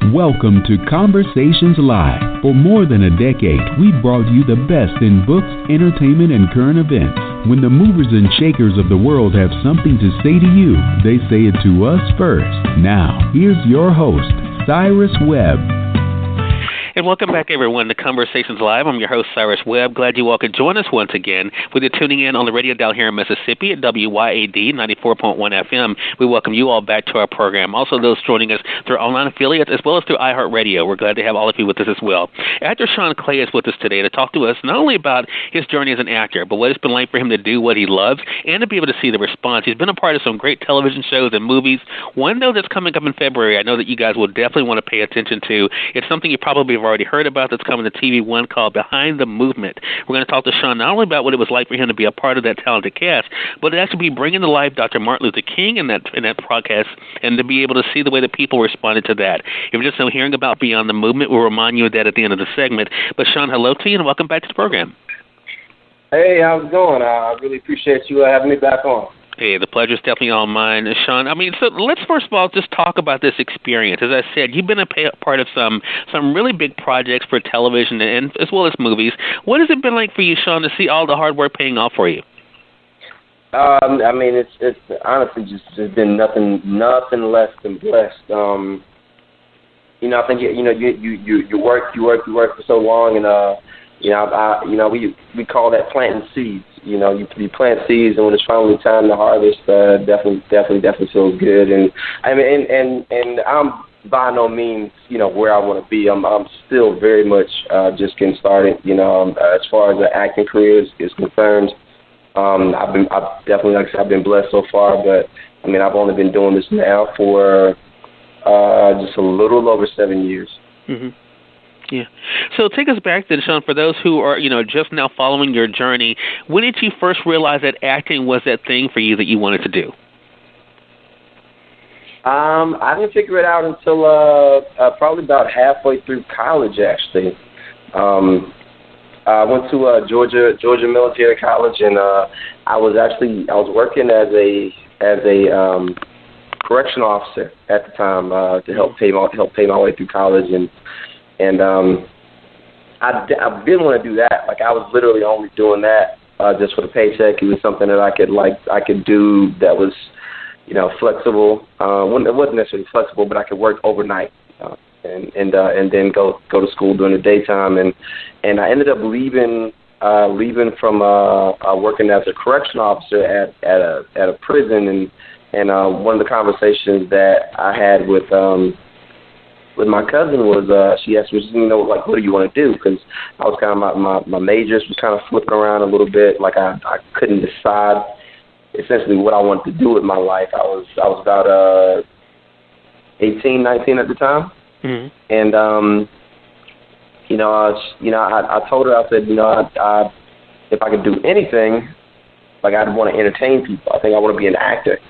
Welcome to Conversations Live. For more than a decade, we've brought you the best in books, entertainment, and current events. When the movers and shakers of the world have something to say to you, they say it to us first. Now, here's your host, Cyrus Webb. And welcome back, everyone, to Conversations Live. I'm your host, Cyrus Webb. Glad you all could join us once again. Whether you're tuning in on the radio dial here in Mississippi at WYAD 94.1 FM, we welcome you all back to our program. Also, those joining us through online affiliates as well as through iHeartRadio. We're glad to have all of you with us as well. Actor Shaun Clay is with us today to talk to us not only about his journey as an actor, but what it's been like for him to do what he loves and to be able to see the response. He's been a part of some great television shows and movies. One, though, that's coming up in February, I know that you guys will definitely want to pay attention to. It's something you probably have already heard about that's coming to TV One called Behind the Movement. We're going to talk to Shaun not only about what it was like for him to be a part of that talented cast, but to actually be bringing to life Dr. Martin Luther King in that broadcast and to be able to see the way that people responded to that. If you're just now hearing about Beyond the Movement, we'll remind you of that at the end of the segment. But Shaun, hello to you and welcome back to the program. Hey, how's it going? I really appreciate you having me back on. Hey, the pleasure's definitely all mine, Shaun. So let's first of all just talk about this experience. As I said, you've been a part of some really big projects for television and as well as movies. What has it been like for you, Shaun, to see all the hard work paying off for you? It's honestly just been nothing less than blessed. I think you work for so long, and we call that planting seeds. You plant seeds, and when it's finally time to harvest, definitely feels good. And I'm by no means where I want to be. I'm still very much just getting started. As far as the acting career is concerned, I've definitely, like I said, I've been blessed so far. But I've only been doing this now for just a little over 7 years. Mm-hmm. Yeah. So take us back then, Shaun, for those who are, just now following your journey. When did you first realize that acting was that thing for you that you wanted to do? I didn't figure it out until probably about halfway through college, actually. I went to Georgia Military College, and I was working as a correctional officer at the time to help pay my way through college, and I didn't want to do that. Like, I was literally only doing that just for the paycheck. It was something that I could do that was, flexible. It wasn't necessarily flexible, but I could work overnight and then go to school during the daytime. And I ended up leaving from working as a correctional officer at a prison. And one of the conversations that I had with my cousin was she asked me, what do you want to do? Because I was kind of my majors was kind of flipping around a little bit. Like, I couldn't decide essentially what I wanted to do with my life. I was about 18, 19 at the time, mm-hmm. And I told her, I said, if I could do anything, like, I'd want to entertain people. I think I want to be an actor.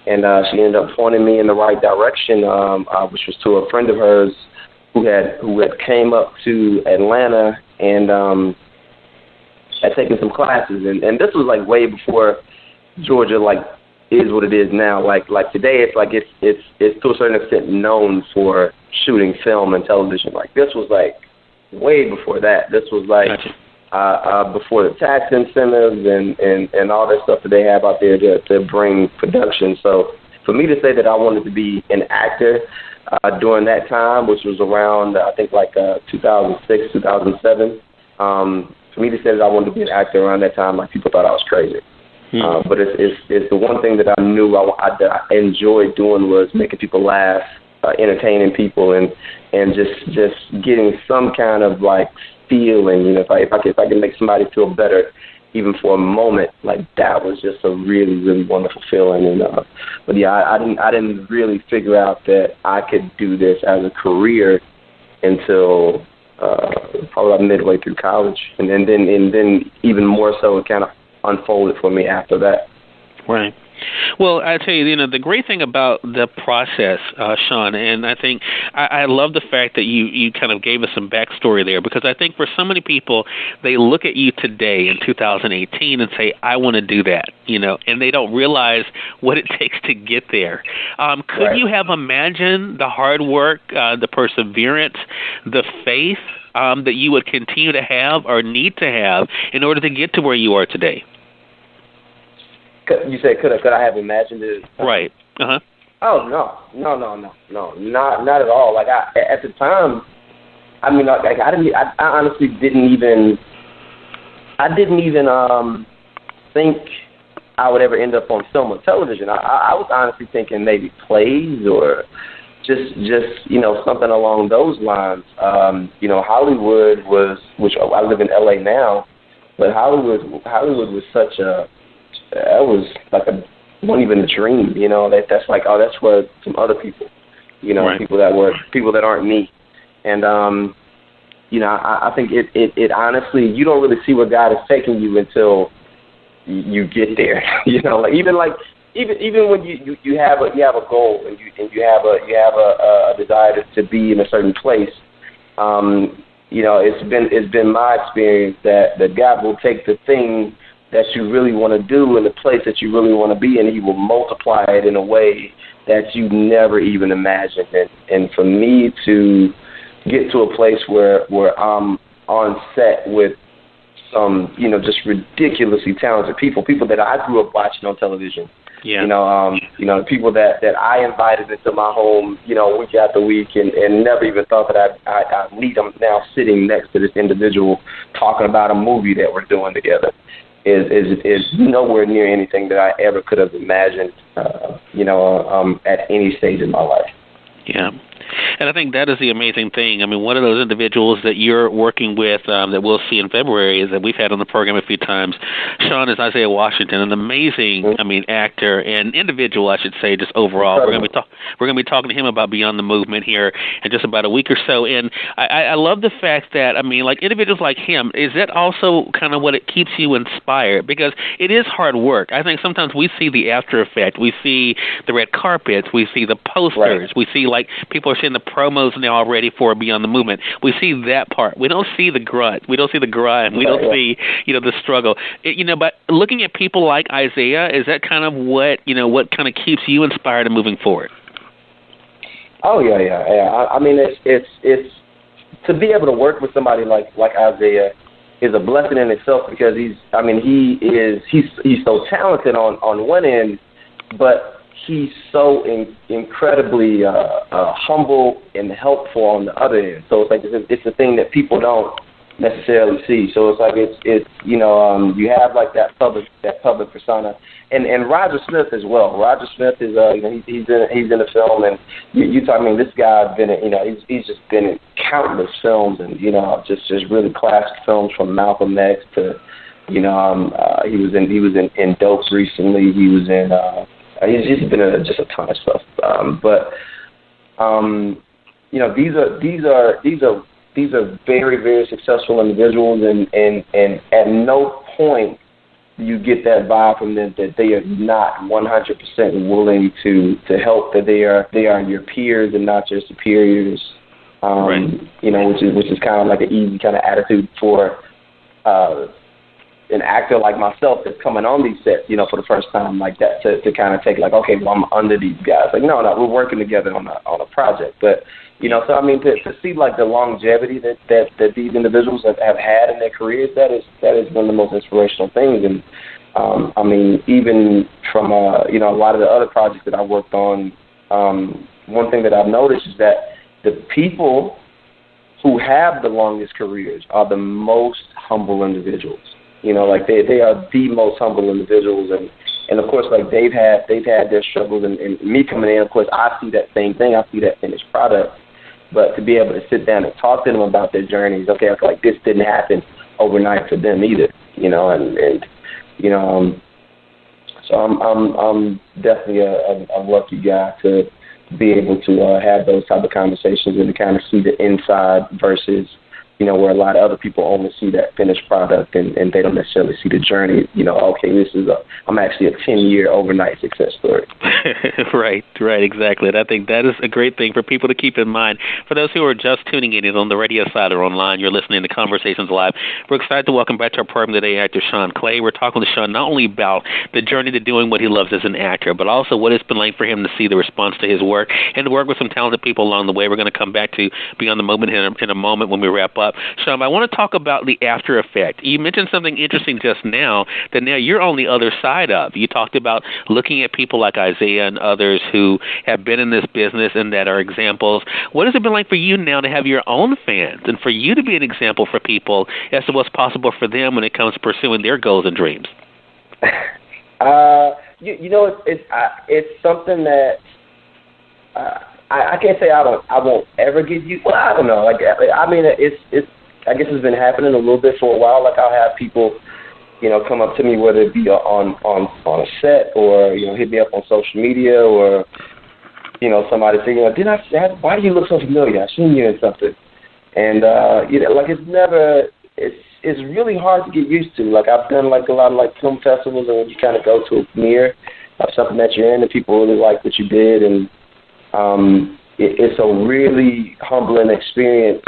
And she ended up pointing me in the right direction, which was to a friend of hers who had came up to Atlanta and had taken some classes. And this was like way before Georgia is what it is now. Like today, it's to a certain extent known for shooting film and television. Like, this was like way before that. This was like. Gotcha. Before the tax incentives and all that stuff that they have out there to bring production. So for me to say that I wanted to be an actor during that time, which was around, I think, 2006, 2007, for me to say that I wanted to be an actor around that time, people thought I was crazy. But it's the one thing that I knew that I enjoyed doing was making people laugh, entertaining people, and just getting some kind of feeling. If I can make somebody feel better, even for a moment, that was just a really, really wonderful feeling. And but yeah, I didn't really figure out that I could do this as a career until probably about midway through college, and then even more so, it kind of unfolded for me after that. Right. Well, I tell you, the great thing about the process, Shaun, and I think I love the fact that you kind of gave us some backstory there, because I think for so many people, they look at you today in 2018 and say, I want to do that, and they don't realize what it takes to get there. Could you have imagined the hard work, the perseverance, the faith that you would continue to have or need to have in order to get to where you are today? You said, could I have imagined it? Right. Uh-huh. Oh, no, not at all. Like, at the time, I mean, I honestly didn't even think I would ever end up on film or television. I was honestly thinking maybe plays or just something along those lines. Hollywood was, which I live in LA now, but Hollywood was such a, that was like wasn't even a dream, that's like, oh, that's for some other people, right. people that aren't me. And, I think it honestly, you don't really see where God is taking you until you get there, even when you have a goal and you have a desire to be in a certain place, it's been my experience that God will take the thing that you really want to do in the place that you really want to be, and He will multiply it in a way that you never even imagined. And for me to get to a place where I'm on set with some, just ridiculously talented people that I grew up watching on television. Yeah. People that I invited into my home, week after week, and never even thought that I'd meet them. Now sitting next to this individual talking about a movie that we're doing together is nowhere near anything that I ever could have imagined, at any stage in my life. Yeah. And I think that is the amazing thing. I mean, one of those individuals that you're working with that we'll see in February is that we've had on the program a few times. Shaun is Isaiah Washington, an amazing, actor and individual, I should say, just overall. We're going to be talking to him about Beyond the Movement here in just about a week or so. And I love the fact that, like individuals like him, is that also kind of what it keeps you inspired? Because it is hard work. I think sometimes we see the after effect. We see the red carpets. We see the posters. Right. We see like people are seeing the promos now already for Beyond the Movement. We see that part. We don't see the grunt. We don't see the grind. We don't see, the struggle. But looking at people like Isaiah, is that kind of what kind of keeps you inspired and moving forward? Oh yeah. I mean, it's to be able to work with somebody like Isaiah is a blessing in itself, because he's so talented on one end, but he's so incredibly humble and helpful on the other end. So it's like it's a thing that people don't necessarily see. So it's like you have like that public persona, and Roger Smith as well. Roger Smith is he's in a film, and you talk. I mean, this guy's been he's just been in countless films, and just really classic films from Malcolm X to he was in Dope recently. He was in. He's been in just a ton of stuff, these are very, very successful individuals, and at no point you get that vibe from them that they are not 100% willing to help, that they are your peers and not your superiors, right. Which is kind of like an easy kind of attitude for an actor like myself that's coming on these sets, for the first time like that, to kind of take like, okay, well, I'm under these guys. Like, no, we're working together on a project. But, so I mean, to see like the longevity that these individuals have had in their careers, that is one of the most inspirational things. And, I mean, even from, a lot of the other projects that I worked on, one thing that I've noticed is that the people who have the longest careers are the most humble individuals. Like they are the most humble individuals, and of course, like they've had their struggles, and me coming in, of course, I see that same thing. I see that finished product, but to be able to sit down and talk to them about their journeys, okay, I feel like this didn't happen overnight for them either, so I'm definitely a lucky guy to be able to have those type of conversations and to kind of see the inside versus where a lot of other people only see that finished product and they don't necessarily see the journey. Okay, I'm actually a 10-year overnight success story. Right, exactly. And I think that is a great thing for people to keep in mind. For those who are just tuning in, either on the radio side or online, you're listening to Conversations Live. We're excited to welcome back to our program today actor Shaun Clay. We're talking to Shaun not only about the journey to doing what he loves as an actor, but also what it's been like for him to see the response to his work and to work with some talented people along the way. We're going to come back to Beyond the Movement in a moment when we wrap up. Shaun, I want to talk about the after effect. You mentioned something interesting just now that now you're on the other side of. You talked about looking at people like Isaiah and others who have been in this business and that are examples. What has it been like for you now to have your own fans and for you to be an example for people as to what's possible for them when it comes to pursuing their goals and dreams? It's something that I can't say I won't ever get used. Well, I don't know. I guess it's been happening a little bit for a while. Like I'll have people, come up to me, whether it be on a set or hit me up on social media or somebody saying, why do you look so familiar? I've seen you in something, and it's really hard to get used to. Like I've done a lot of film festivals, and when you kind of go to a premiere of something that you're in, and people really like what you did, and it's a really humbling experience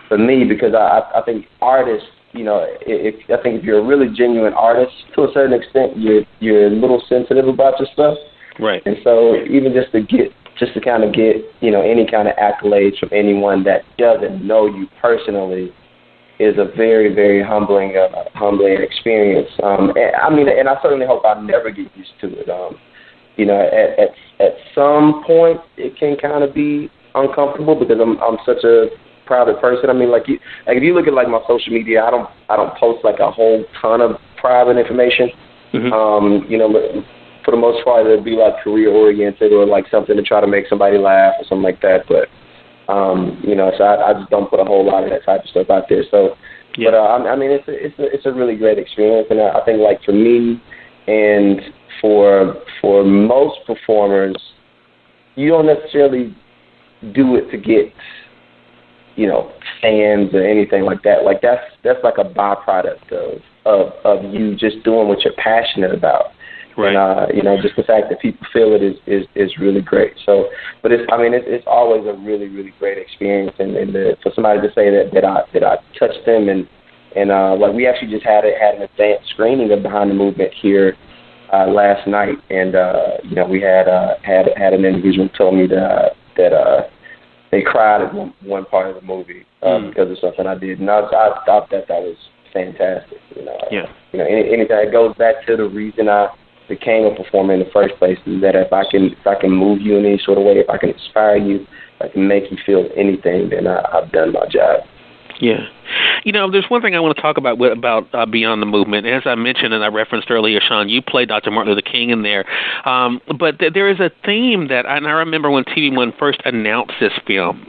for me because I think artists, if you're a really genuine artist, to a certain extent, you're a little sensitive about your stuff. Right. And so even just to kind of get any kind of accolades from anyone that doesn't know you personally is a very, very humbling experience. And I certainly hope I never get used to it. At some point it can kind of be uncomfortable because I'm such a private person. If you look at my social media, I don't post a whole ton of private information. Mm-hmm. For the most part, it'd be career oriented or something to try to make somebody laugh or something like that. But so I just don't put a whole lot of that type of stuff out there. So, yeah. But it's a really great experience, and I think for me and for most performers, you don't necessarily do it to get fans or anything like that. That's a byproduct of you just doing what you're passionate about. Right. And just the fact that people feel it is really great. So, but it's always a really, really great experience, and for somebody to say that I touched them, and we actually just had an advanced screening of Behind the Movement here last night, and we had an individual told me that they cried at one part of the movie because of something I did, and I thought that was fantastic. Anything that goes back to the reason I became a performer in the first place is that if I can move you in any sort of way, if I can inspire you, if I can make you feel anything, then I've done my job. Yeah. There's one thing I want to talk about Beyond the Movement. As I mentioned and I referenced earlier, Shaun, you played Dr. Martin Luther King in there. But there is a theme that, and I remember when TV One first announced this film,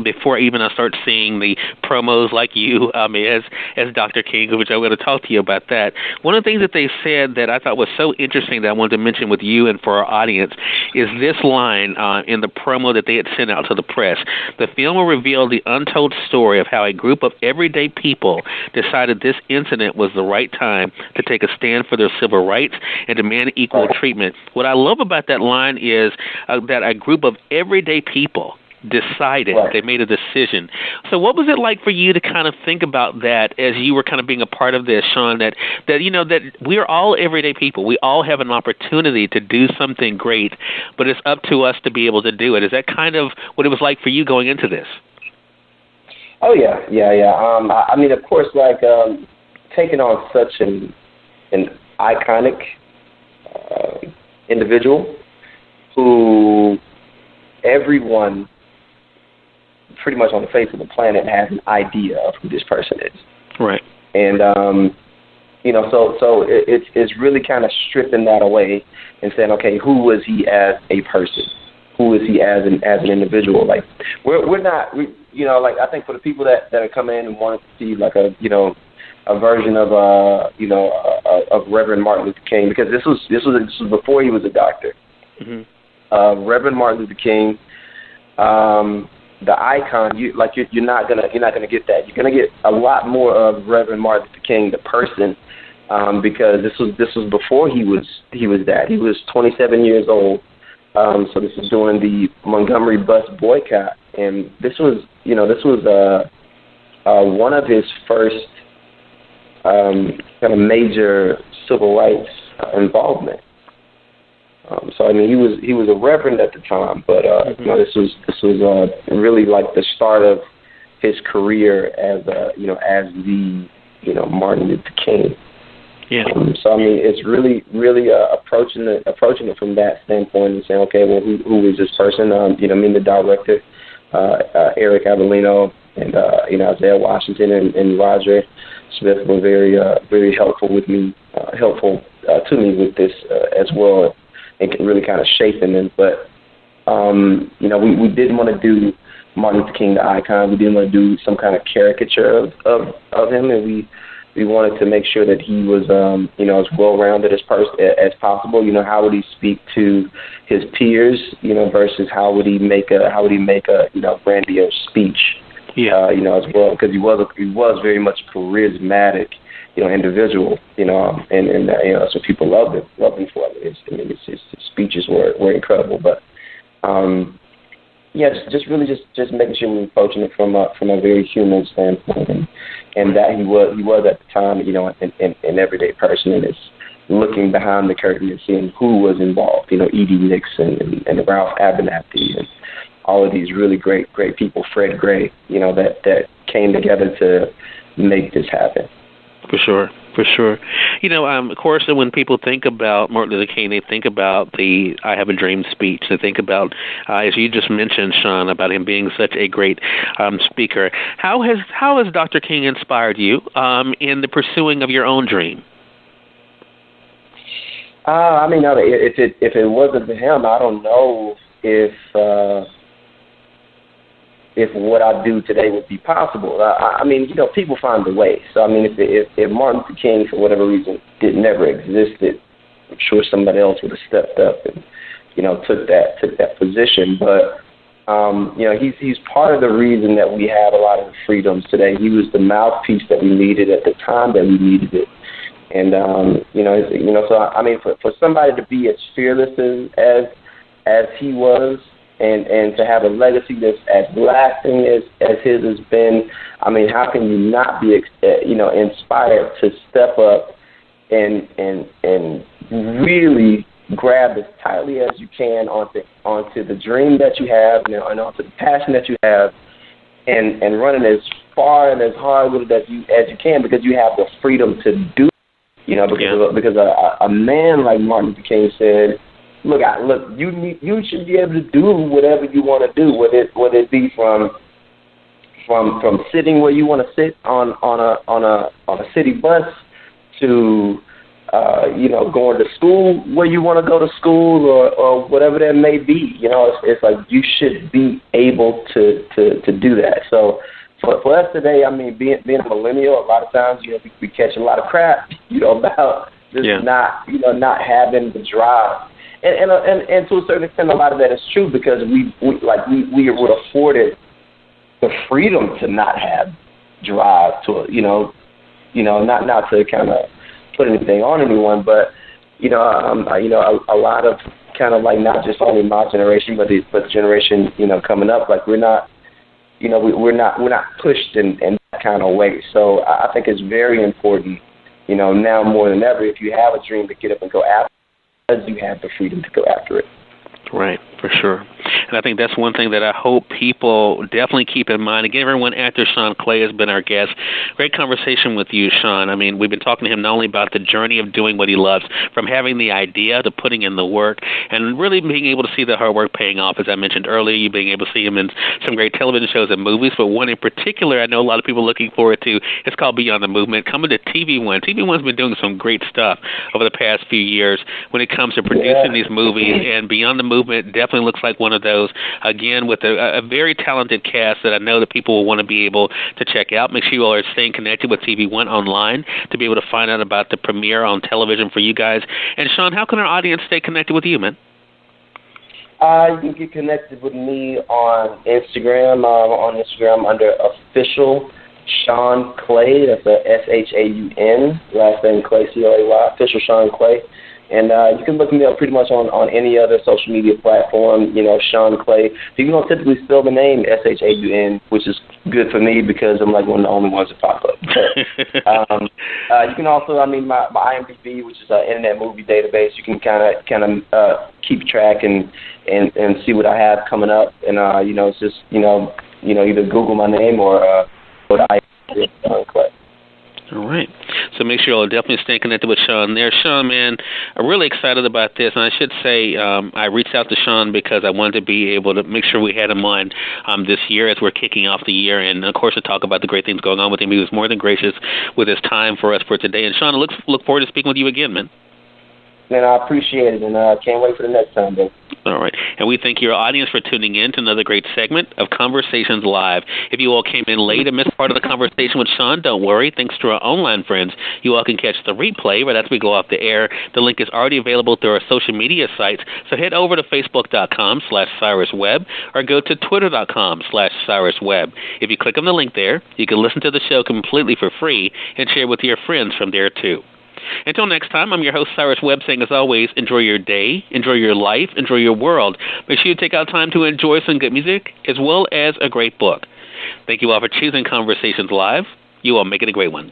before even I started seeing the promos like you as Dr. King, which I'm going to talk to you about that. One of the things that they said that I thought was so interesting that I wanted to mention with you and for our audience is this line in the promo that they had sent out to the press. The film will reveal the untold story of how a group of everyday people decided this incident was the right time to take a stand for their civil rights and demand equal treatment. What I love about that line is that a group of everyday people decided, they made a decision. So what was it like for you to kind of think about that as you were kind of being a part of this, Shaun, that we're all everyday people. We all have an opportunity to do something great, but it's up to us to be able to do it. Is that kind of what it was like for you going into this? Oh, yeah. Of course, taking on such an iconic individual who everyone pretty much on the face of the planet has an idea of who this person is. Right. And, so it's really kind of stripping that away and saying, okay, who was he as a person? Who is he as an individual? We're not, I think for the people that are coming in and want to see a version of of Reverend Martin Luther King, because this was before he was a doctor. Mm-hmm. Reverend Martin Luther King, the icon, you're not gonna get that. You're gonna get a lot more of Reverend Martin Luther King, the person, because this was before he was that. He was 27 years old. So this is during the Montgomery bus boycott, and this was one of his first kind of major civil rights involvement. So I mean, he was a reverend at the time, but this was really like the start of his career as the Martin Luther King. Yeah. So I mean, it's really approaching it from that standpoint and saying, okay, well, who is this person? Me and the director, Eric Avellino, and Isaiah Washington and Roger Smith were very helpful to me with this as well, and really kind of shaping them. But we didn't want to do Martin Luther King the icon. We didn't want to do some kind of caricature of him, and we wanted to make sure that he was, as well-rounded as possible. How would he speak to his peers, versus how would he make a grandiose speech, as well, because he was very much charismatic, individual, and so people loved him for it. His speeches were incredible, but just making sure we were approaching it from a very human standpoint, and that he was at the time, an everyday person, and it's looking behind the curtain and seeing who was involved, E.D. Nixon and Ralph Abernathy and all of these really great people, Fred Gray, that came together to make this happen. For sure. Of course, when people think about Martin Luther King, they think about the I Have a Dream speech. They think about, as you just mentioned, Shaun, about him being such a great speaker. How has Dr. King inspired you in the pursuing of your own dream? If it wasn't for him, I don't know if what I do today would be possible. People find a way. So, if Martin Luther King, for whatever reason, never existed, I'm sure somebody else would have stepped up and, took that position. But, he's part of the reason that we have a lot of the freedoms today. He was the mouthpiece that we needed at the time that we needed it. And, for somebody to be as fearless as he was, and to have a legacy that's as lasting as his has been, how can you not be, inspired to step up and really grab as tightly as you can onto the dream that you have, and onto the passion that you have, and running as far and as hard with it as you can, because you have the freedom to do it. Because a man like Martin Luther King said, Look, you should be able to do whatever you want to do, whether it be from sitting where you want to sit on a city bus to going to school where you want to go to school, or whatever that may be. It's like you should be able to do that. So for us today, being a millennial, a lot of times we catch a lot of crap about just not having the drive. And to a certain extent, a lot of that is true, because we were afforded the freedom to not have drive, to not to kind of put anything on anyone, but a lot of kind of like not just only my generation, but the generation coming up, like we're not pushed in that kind of way. So I think it's very important, now more than ever, if you have a dream, to get up and go after it, because you have the freedom to go after it. Right, for sure. And I think that's one thing that I hope people definitely keep in mind. Again, everyone, actor Shaun Clay has been our guest. Great conversation with you, Shaun. We've been talking to him not only about the journey of doing what he loves, from having the idea to putting in the work, and really being able to see the hard work paying off. As I mentioned earlier, you being able to see him in some great television shows and movies, but one in particular I know a lot of people are looking forward to. It's called Beyond the Movement, coming to TV One. TV One's been doing some great stuff over the past few years when it comes to producing these movies, and Beyond the Movement definitely looks like one of those, again, with a very talented cast that I know that people will want to be able to check out. Make sure you all are staying connected with TV One online to be able to find out about the premiere on television for you guys. And Shaun, how can our audience stay connected with you, man? You can get connected with me on Instagram. On Instagram under official Shaun Clay. That's a SHAUN. Last name Clay, CLAY. Official Shaun Clay. And you can look me up pretty much on any other social media platform, Shaun Clay. People don't typically spell the name SHAUN, which is good for me because I'm like one of the only ones that pop up. But, you can also, my IMDb, which is an internet movie database, you can kind of keep track and see what I have coming up. And, it's just, either Google my name or go to IMDb, Shaun Clay. All right. So make sure you'll definitely stay connected with Shaun there. Shaun, man, I'm really excited about this. And I should say I reached out to Shaun because I wanted to be able to make sure we had him on this year as we're kicking off the year. And, of course, to talk about the great things going on with him. He was more than gracious with his time for us for today. And, Shaun, I look forward to speaking with you again, man. Man, I appreciate it, and I can't wait for the next time, dude. All right. And we thank your audience for tuning in to another great segment of Conversations Live. If you all came in late and missed part of the conversation with Shaun, don't worry. Thanks to our online friends, you all can catch the replay right after we go off the air. The link is already available through our social media sites, so head over to Facebook.com/Cyrus Webb or go to Twitter.com/Cyrus Webb. If you click on the link there, you can listen to the show completely for free and share with your friends from there, too. Until next time, I'm your host, Cyrus Webb, saying, as always, enjoy your day, enjoy your life, enjoy your world. Make sure you take out time to enjoy some good music as well as a great book. Thank you all for choosing Conversations Live. You all make it a great one.